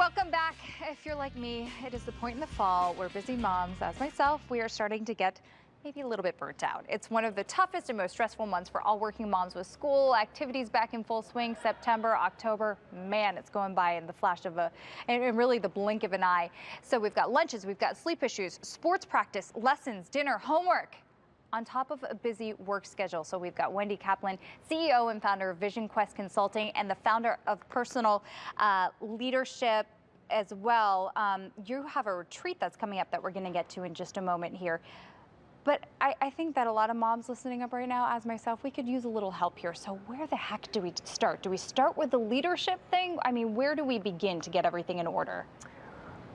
Welcome back. If you're like me, it is the point in the fall where busy moms, as myself, we are starting to get maybe a little bit burnt out. It's one of the toughest and most stressful months for all working moms with school, activities back in full swing. September, October, man, it's going by in the flash of and really the blink of an eye. So we've got lunches, we've got sleep issues, sports practice, lessons, dinner, homework, on top of a busy work schedule. So we've got Wendy Kaplan, CEO and founder of Vision Quest Consulting and the founder of Personal Leadership as well. You have a retreat that's coming up that we're going to get to in just a moment here. But I think that a lot of moms listening up right now, as myself, we could use a little help here. So where the heck do we start? Do we start with the leadership thing? I mean, where do we begin to get everything in order?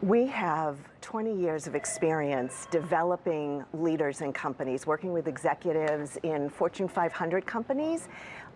We have 20 years of experience developing leaders in companies, working with executives in Fortune 500 companies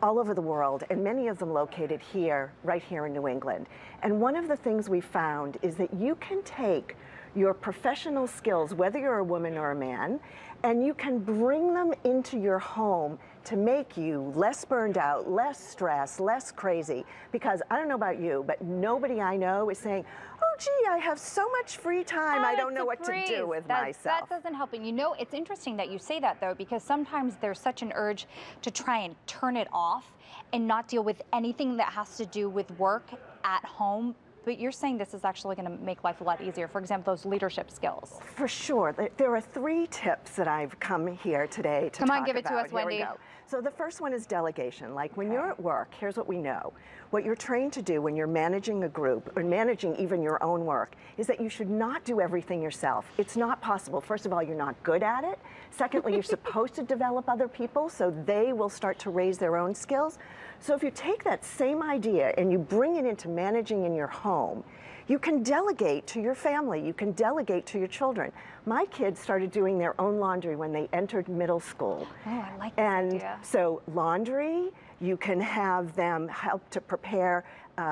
all over the world, and many of them located here, right here in New England. And one of the things we found is that you can take your professional skills, whether you're a woman or a man, and you can bring them into your home to make you less burned out, less stressed, less crazy. Because I don't know about you, but nobody I know is saying, oh gee, I have so much free time, I don't know what to do with myself. That doesn't help. And you know, it's interesting that you say that though, because sometimes there's such an urge to try and turn it off and not deal with anything that has to do with work at home. But you're saying this is actually going to make life a lot easier. For example, those leadership skills. For sure. There are 3 tips that I've come here today to talk about. Come on, give it to us, Wendy. Here we go. So the first one is delegation. Like when you're at work, here's what we know. What you're trained to do when you're managing a group or managing even your own work is that you should not do everything yourself. It's not possible. First of all, you're not good at it. Secondly, you're supposed to develop other people so they will start to raise their own skills. So if you take that same idea and you bring it into managing in your home, you can delegate to your family, you can delegate to your children. My kids started doing their own laundry when they entered middle school. Oh, I like this idea. So laundry, you can have them help to prepare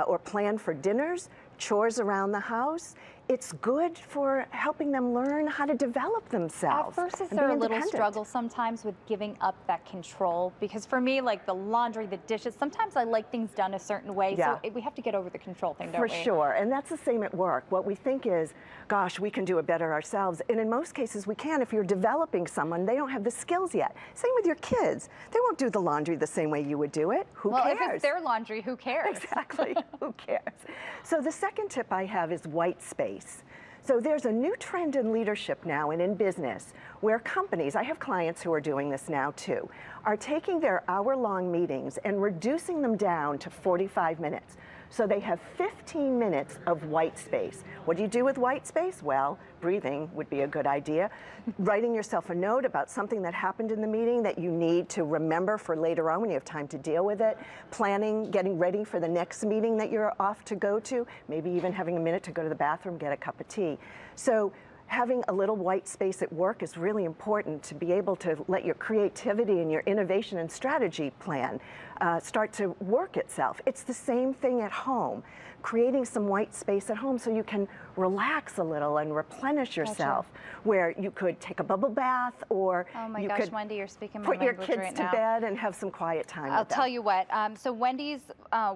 or plan for dinners, chores around the house. It's good for helping them learn how to develop themselves. At first, is there a little struggle sometimes with giving up that control? Because for me, like the laundry, the dishes, sometimes I like things done a certain way. Yeah. So we have to get over the control thing, don't we? For sure, and that's the same at work. What we think is, gosh, we can do it better ourselves. And in most cases, we can. If you're developing someone, they don't have the skills yet. Same with your kids. They won't do the laundry the same way you would do it. Who cares? Well, if it's their laundry, who cares? Exactly, who cares? So the second tip I have is white space. So there's a new trend in leadership now and in business where companies, I have clients who are doing this now too, are taking their hour-long meetings and reducing them down to 45 minutes. So they have 15 minutes of white space. What do you do with white space? Well, breathing would be a good idea. Writing yourself a note about something that happened in the meeting that you need to remember for later on when you have time to deal with it. Planning, getting ready for the next meeting that you're off to go to. Maybe even having a minute to go to the bathroom, get a cup of tea. So having a little white space at work is really important to be able to let your creativity and your innovation and strategy plan start to work itself. It's the same thing at home. Creating some white space at home so you can relax a little and replenish yourself, where you could take a bubble bath or you could Wendy, you're speaking my put your language kids right to now. bed and have some quiet time. I'll tell you what, so Wendy's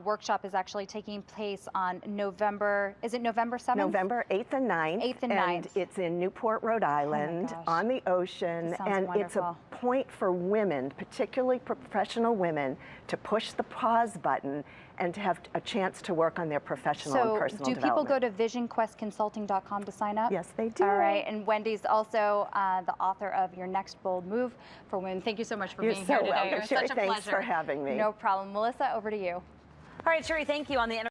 workshop is actually taking place on November, is it November 7th? November 8th and 9th. 8th and 9th. And it's in Newport, Rhode Island, on the ocean. And wonderful. It's a point for women, particularly professional women, to push the pause button and to have a chance to work on their professional and personal development. So do people go to visionquestconsulting.com to sign up? Yes, they do. All right, and Wendy's also the author of Your Next Bold Move for Women. Thank you so much for being here today. You're so welcome, Sherry. Such a pleasure. Thanks for having me. No problem. Melissa, over to you. All right, Sherry, thank you. On the